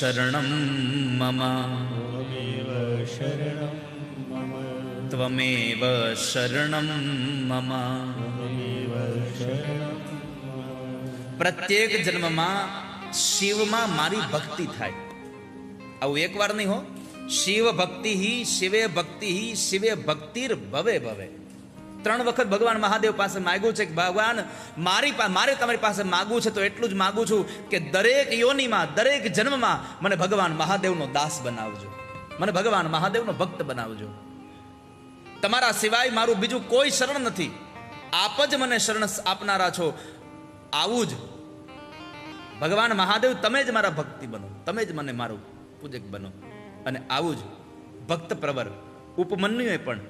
શરણં મમ ત્વમેવ શરણં મમ. પ્રત્યેક જન્મમાં શિવમાં મારી ભક્તિ થાય. આવું એક વાર નહીં હો. શિવ ભક્તિ શિવે ભક્તિ શિવે ભક્તિર ભવે ભવે. 3 વખત ભગવાન મહાદેવ પાસે માગ્યું છે કે ભગવાન મારે તમારી પાસે માગવું છે તો એટલું જ માગું છું કે દરેક યોનિમાં દરેક જન્મમાં મને ભગવાન મહાદેવનો દાસ બનાવજો, મને ભગવાન મહાદેવનો ભક્ત બનાવજો. તમારા સિવાય મારું બીજું કોઈ શરણ નથી, આપ જ મને શરણ આપનારા છો. આવું જ ભગવાન મહાદેવ તમે જ મારા ભક્તિ બનો, તમે જ મને મારું પૂજક બનો. અને આવું જ ભક્ત પ્રવર ઉપમન્યુએ પણ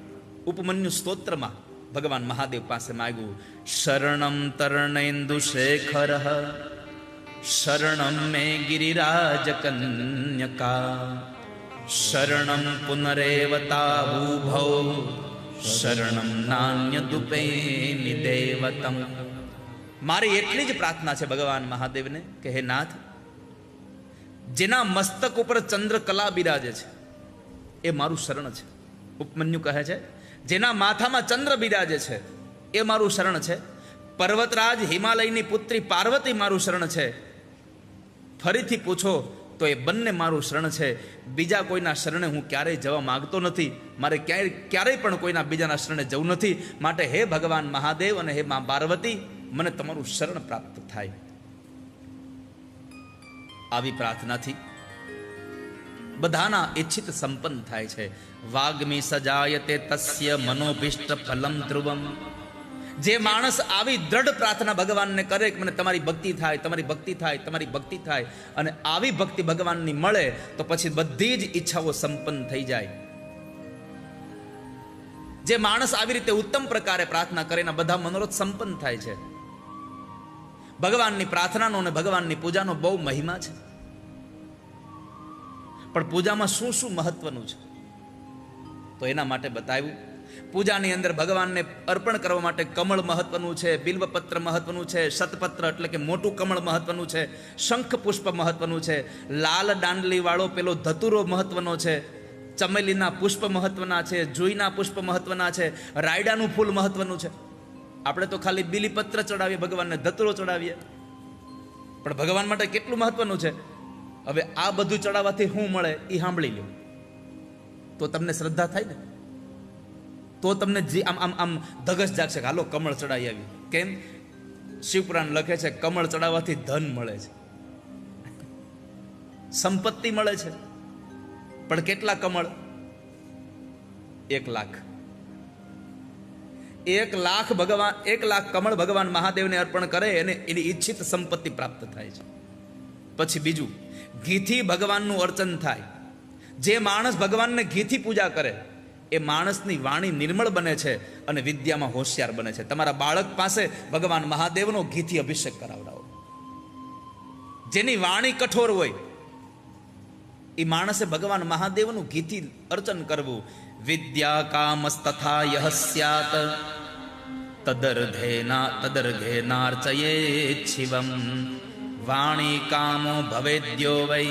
ઉપમન્યુ સ્તોત્રમાં ભગવાન મહાદેવ પાસે માગ્યું. શરણમ તરણેન્દુ શેખર શરણમ મે ગિરિરાજ કન્યકા શરણમ પુનરેવતા ભૂભૌ શરણમ નાન્ય દુપેમિ દેવતમ. મારી એટલી જ પ્રાર્થના છે ભગવાન મહાદેવને કે હે નાથ, જેના મસ્તક ઉપર ચંદ્રકલા બિરાજે છે એ મારું શરણ છે. ઉપમન્યુ કહે છે જેના માથામાં ચંદ્ર બિરાજે છે એ મારું શરણ છે. પર્વતરાજ હિમાલયની પુત્રી પાર્વતી મારું શરણ છે. ફરીથી પૂછો તો એ બંને મારું શરણ છે. બીજા કોઈના શરણે હું ક્યારેય જવા માંગતો નથી. મારે ક્યારેય પણ કોઈના બીજાના શરણે જવું નથી. માટે હે ભગવાન મહાદેવ અને હે મા પાર્વતી, મને તમારું શરણ પ્રાપ્ત થાય. આવી પ્રાર્થનાથી બધાના ઈચ્છિત સંપન્ન થાય છે. વાગ્મી સજાયતે તસ્ય મનોભીષ્ટ ફલમ ધ્રુવમ. જે માણસ આવી દ્રઢ પ્રાર્થના ભગવાનને કરે કે મને તમારી ભક્તિ થાય, તમારી ભક્તિ થાય, તમારી ભક્તિ થાય, અને આવી ભક્તિ ભગવાનની મળે તો પછી બધી જ ઈચ્છાઓ સંપન્ન થઈ જાય. જે માણસ આવી રીતે ઉત્તમ પ્રકારે પ્રાર્થના કરે એના બધા મનોરથ સંપન્ન થાય છે. ભગવાનની પ્રાર્થનાનો અને ભગવાનની પૂજાનો બહુ મહિમા છે. પણ પૂજામાં શું શું મહત્વનું છે તો એના માટે બતાવ્યું. પૂજાની અંદર ભગવાનને અર્પણ કરવા માટે કમળ મહત્વનું છે, બિલ્વપત્ર મહત્વનું છે, શતપત્ર એટલે કે મોટું કમળ મહત્વનું છે, શંખ પુષ્પ મહત્વનું છે, લાલ દાંડલી વાળો પેલો ધતુરો મહત્વનો છે, ચમેલીના પુષ્પ મહત્વના છે, જુઈના પુષ્પ મહત્વના છે, રાયડાનું ફૂલ મહત્વનું છે. આપણે તો ખાલી બિલીપત્ર ચડાવીએ ભગવાનને, ધતુરો ચડાવીએ, પણ ભગવાન માટે કેટલું મહત્વનું છે. હવે આ બધું ચડાવવાથી શું મળે એ સાંભળી લો તો તમને શ્રદ્ધા થાય ને, તો તમને જે આમ આમ આમ ધગસ જાગશે કે હાલો કમળ ચડાવી આવી. કેમ? શિવપુરાણ લખે છે કમળ ચડાવવાથી ધન મળે છે, સંપત્તિ મળે છે. પણ કેટલા કમળ? 1 લાખ. 1 લાખ ભગવાન 1 લાખ કમળ ભગવાન મહાદેવને અર્પણ કરે અને એની ઈચ્છિત સંપત્તિ પ્રાપ્ત થાય છે. પછી બીજું, ઘીથી ભગવાનનું અર્ચન થાય. જે માણસ ભગવાનને ઘીથી પૂજા કરે એ માણસની વાણી નિર્મળ બને છે અને વિદ્યામાં હોશિયાર બને છે. તમારા બાળક પાસે ભગવાન મહાદેવનો ઘીથી અભિષેક કરાવડાવો. જેની વાણી કઠોર હોય એ માણસે ભગવાન મહાદેવનું ઘીથી અર્ચન કરવું. વિદ્યા કામસ્તથા યહ સ્યાત તદર્ઘેનાર્ચયેત શિવમ વાણી કામો ભવેદ્યો વૈ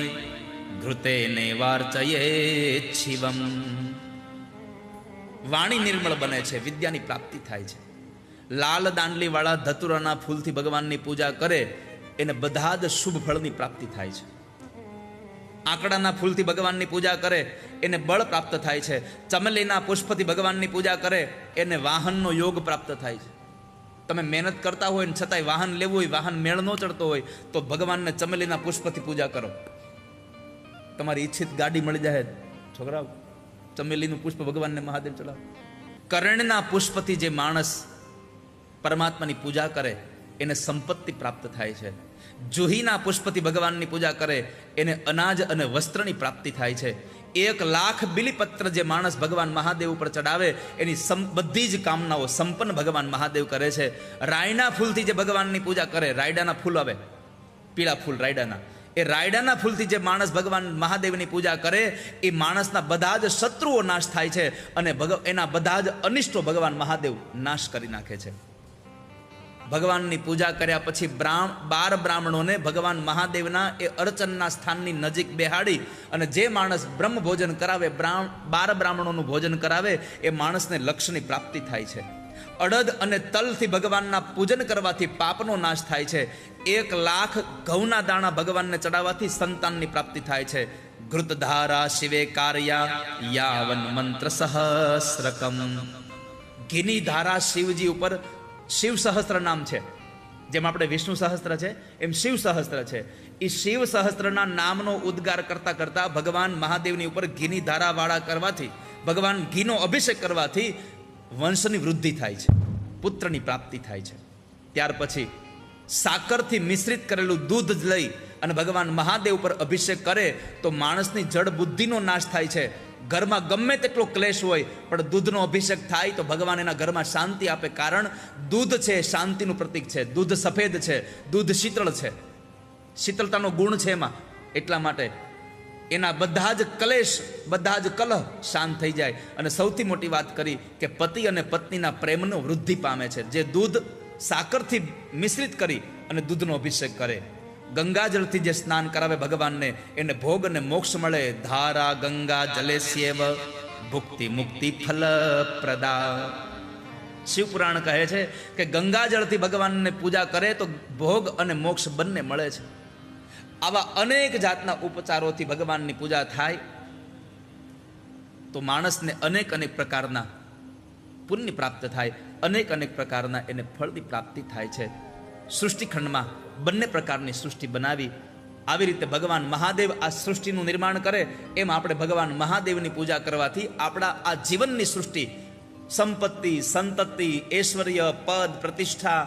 ઘૃતેને વાર્ચયેત શિવમ. વાણી નિર્મળ બને છે, વિદ્યાની પ્રાપ્તિ થાય છે. લાલ દાંડલી વાળા ધતુરાના ફૂલથી ભગવાનની પૂજા કરે એને બધા જ શુભ ફળની પ્રાપ્તિ થાય છે. આંકડાના ફૂલથી ભગવાનની પૂજા કરે એને બળ પ્રાપ્ત થાય છે. ચમેલીના પુષ્પથી ભગવાનની પૂજા કરે એને વાહનનો યોગ પ્રાપ્ત થાય છે. તમે મહેનત કરતા હોય ને છતાંય વાહન લેવું હોય, વાહન મેળ ન ચડતો હોય તો ભગવાનને ચમેલીના પુષ્પથી પૂજા કરો, તમારી ઈચ્છિત ગાડી મળી જાય. છોકરાઓ, ચમેલીનું પુષ્પ ભગવાનને મહાદેવ ચડાવો. કર્ણના પુષ્પથી જે માણસ પરમાત્માની પૂજા કરે એને સંપત્તિ પ્રાપ્ત થાય છે. જુહીના પુષ્પથી ભગવાનની પૂજા કરે એને અનાજ અને વસ્ત્રની પ્રાપ્તિ થાય છે. 1 લાખ બિલીપત્ર જે માણસ ભગવાન મહાદેવ ઉપર ચડાવે એની બધી જ કામનાઓ સંપન્ન ભગવાન મહાદેવ કરે છે. રાયના ફૂલથી જે ભગવાનની પૂજા કરે, રાયડાના ફૂલ આવે, પીળા ફૂલ રાયડાના, એ રાયડાના ફૂલથી જે માણસ ભગવાન મહાદેવની પૂજા કરે એ માણસના બધા જ શત્રુઓ નાશ થાય છે અને એના બધા જ અનિષ્ટો ભગવાન મહાદેવ નાશ કરી નાખે છે. ભગવાનની પૂજા કર્યા પછી 12 બ્રાહ્મણોને ભગવાન મહાદેવના એ અર્ચનના સ્થાનની નજીક બેહાડી અને જે માણસ બ્રહ્મ ભોજન કરાવે, 12 બ્રાહ્મણોનું ભોજન કરાવે, એ માણસને લક્ષ્યની પ્રાપ્તિ થાય છે. અડદ અને તલથી ભગવાનના પૂજન કરવાથી પાપનો નાશ થાય છે. 1,00,000 ઘઉંના દાણા ભગવાનને ચડાવવાથી સંતાનની પ્રાપ્તિ થાય છે. ઘૃતધારા શિવે કાર્યા યાવન મંત્ર સહસ્રકમ. ઘીની ધારા શિવજી ઉપર શિવ સહસ્ત્ર નામ છે. જેમ આપણે વિષ્ણુ સહસ્ત્ર છે એમ શિવ સહસ્ત્ર છે. એ શિવ સહસ્ત્રના નામનો ઉદ્ગાર કરતા કરતા ભગવાન મહાદેવની ઉપર ઘીની ધારાવાળા કરવાથી, ભગવાન ઘીનો અભિષેક કરવાથી વંશની વૃદ્ધિ થાય છે, પુત્રની પ્રાપ્તિ થાય છે. ત્યાર પછી સાકરથી મિશ્રિત કરેલું દૂધ લઈ અને ભગવાન મહાદેવ પર અભિષેક કરે તો માણસની જડ બુદ્ધિનો નાશ થાય છે. ઘરમાં ગમે તેટલો ક્લેશ હોય પણ દૂધનો અભિષેક થાય તો ભગવાન એના ઘરમાં શાંતિ આપે. કારણ દૂધ છે શાંતિનું પ્રતીક છે. દૂધ સફેદ છે, દૂધ શીતળ છે, શીતળતાનો ગુણ છે એમાં. એટલા માટે એના બધા જ ક્લેશ, બધા જ કલહ શાંત થઈ જાય. અને સૌથી મોટી વાત કરી કે પતિ અને પત્નીના પ્રેમનો વૃદ્ધિ પામે છે. જે દૂધ સાકરથી મિશ્રિત કરી અને દૂધનો અભિષેક કરે, ગંગાજળથી જે સ્નાન કરાવે ભગવાનને, એને ભોગ અને મોક્ષ મળે. ધારા ગંગા જલેસ્યેવ ભુક્તિ મુક્તિ ફલ પ્રદા. શિવપુરાણ કહે છે કે ગંગાજળથી ભગવાનને પૂજા કરે તો ભોગ અને મોક્ષ બંને મળે છે. આવા અનેક જાતના ઉપચારોથી ભગવાનની પૂજા થાય તો માણસને અનેક પ્રકારના પુણ્ય પ્રાપ્ત થાય, અનેક પ્રકારના એને ફળની પ્રાપ્તિ થાય છે. સૃષ્ટિખંડમાં બંને પ્રકારની સૃષ્ટિ બનાવી. આવી રીતે ભગવાન મહાદેવ આ સૃષ્ટિનું નિર્માણ કરે એમ આપણે ભગવાન મહાદેવની પૂજા કરવાથી આપણા આ જીવનની સૃષ્ટિ, સંપત્તિ, સંતતિ, ઐશ્વર્ય, પદ, પ્રતિષ્ઠા,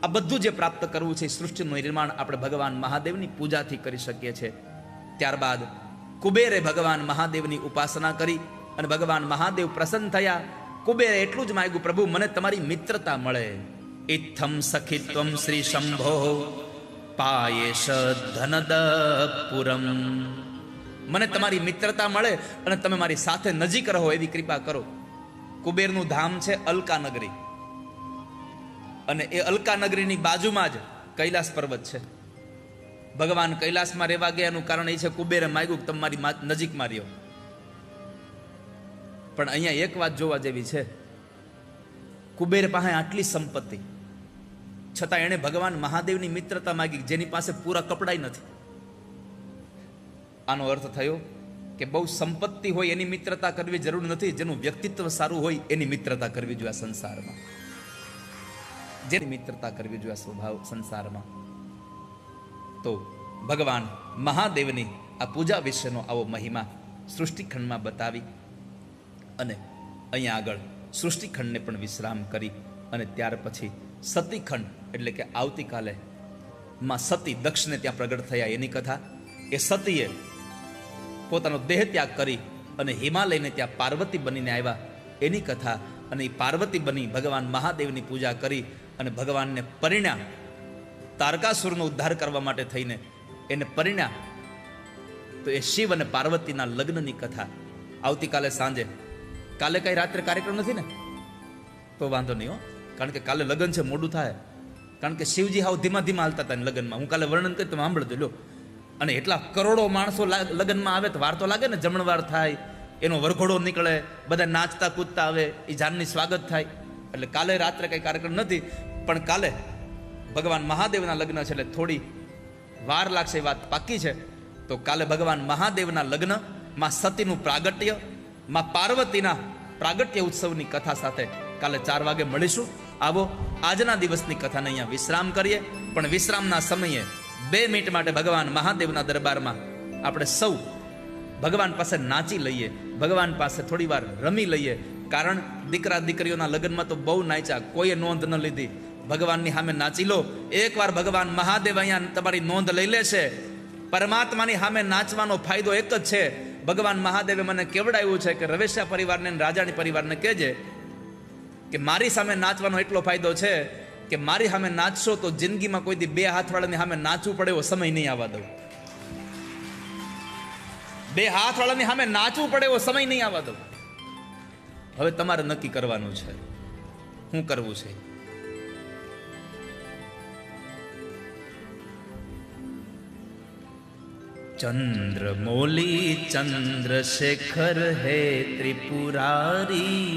આ બધું જે પ્રાપ્ત કરવું છે સૃષ્ટિનું નિર્માણ આપણે ભગવાન મહાદેવની પૂજાથી કરી શકીએ છીએ. ત્યારબાદ કુબેરે ભગવાન મહાદેવની ઉપાસના કરી અને ભગવાન મહાદેવ પ્રસન્ન થયા. કુબેરે એટલું જ માંગ્યું, પ્રભુ મને તમારી મિત્રતા મળે. ઇત્થમ સખિત્વમ શ્રી શંભો પાયેશ ધનદ પુરમ. મને તમારી મિત્રતા મળે અને તમે મારી સાથે નજીક રહો એવી કૃપા કરો. કુબેરનું ધામ છે અલકા નગરી અને એ અલકા નગરીની બાજુમાં જ કૈલાસ પર્વત છે. ભગવાન કૈલાસમાં રહેવા ગયાનું કારણ એ છે કુબેરે માંગ્યું કે તમારી નજીકમાં રહ્યો. પણ અહીંયા એક વાત જોવા જેવી છે, કુબેર પાસે આટલી સંપત્તિ છતાં એણે ભગવાન મહાદેવની મિત્રતા માંગી જેની પાસે પૂરા કપડાય નથી. આનો અર્થ થયો કે બહુ સંપત્તિ હોય એની મિત્રતા કરવી જરૂર નથી, જેનું વ્યક્તિત્વ સારું હોય એની મિત્રતા કરવી જોઈએ સંસારમાં. જેની મિત્રતા કરવી જોઈએ સ્વભાવ સંસારમાં. તો ભગવાન મહાદેવની આ પૂજા વિશેનો આવો મહિમા સૃષ્ટિખંડમાં બતાવી અને અહીંયા આગળ સૃષ્ટિખંડને પણ વિશ્રામ કરી અને ત્યાર પછી સતીખંડ એટલે કે આવતીકાલે માં સતી દક્ષને ત્યાં પ્રગટ થયા એની કથા. એ સતીએ પોતાનો દેહ ત્યાગ કરી અને હિમાલયને ત્યાં પાર્વતી બનીને આવ્યા એની કથા. અને એ પાર્વતી બની ભગવાન મહાદેવની પૂજા કરી અને ભગવાનને પરિણ્યા. તારકાસુરનો ઉદ્ધાર કરવા માટે થઈને એને પરિણ્યા. તો એ શિવ અને પાર્વતીના લગ્નની કથા આવતીકાલે સાંજે. કાલે કઈ રાત્રે કાર્યક્રમ નથી ને? તો વાંધો નહીં હો, કારણ કે કાલે લગ્ન છે, મોડું થાય. કારણ કે શિવજી હાવ ધીમા હાલતા હતા લગ્નમાં. હું કાલે વર્ણન કરી તમે સાંભળજો લો. અને એટલા કરોડો માણસો લગ્નમાં આવે તો વાર તો લાગે ને, જમણવાર થાય, એનો વરઘોડો નીકળે, બધા નાચતા કૂદતા આવે, એ જાનની સ્વાગત થાય. એટલે કાલે રાત્રે કઈ કાર્યક્રમ નથી, પણ કાલે ભગવાન મહાદેવના લગ્ન છે એટલે થોડી વાર લાગશે, એ વાત પાકી છે. તો કાલે ભગવાન મહાદેવના લગ્ન, માં સતીનું પ્રાગટ્ય, માં પાર્વતીના પ્રાગટ્ય ઉત્સવની કથા સાથે કાલે 4 વાગે મળીશું. આવો આજના દિવસની કથાને અહીંયા વિશ્રામ કરીએ, પણ વિશ્રામના સમયે 2 મિનિટ માટે ભગવાન મહાદેવના દરબારમાં આપણે સૌ ભગવાન પાસે નાચી લઈએ, ભગવાન પાસે થોડી વાર રમી લઈએ. કારણ દીકરા દીકરીઓના લગ્નમાં તો બહુ નાચ્યા, કોઈએ નોંધ ન લીધી. ભગવાનની સામે નાચી લો. એકવાર ભગવાન મહાદેવ અહીંયા તમારી નોંધ લઈ લેશે. પરમાત્માની સામે નાચવાનો ફાયદો એક જ છે. ભગવાન મહાદેવે મને કેવડાવ્યું છે કે રવેશિયા પરિવારને રાજાણી પરિવારને કહેજે કે મારી સામે નાચવાનો એટલો ફાયદો છે કે મારી સામે નાચશો તો જિંદગીમાં કોઈ દી 2 હાથવાળાની સામે નાચવું પડે એવો સમય નહીં આવવા દઉં. 2 હાથવાળાની સામે નાચવું પડે એવો સમય નહીં આવવા દઉં. હવે તમારે નક્કી કરવાનું છે શું કરવું છે. ચંદ્રમૌલી ચંદ્રશેખર હે ત્રિપુરારી,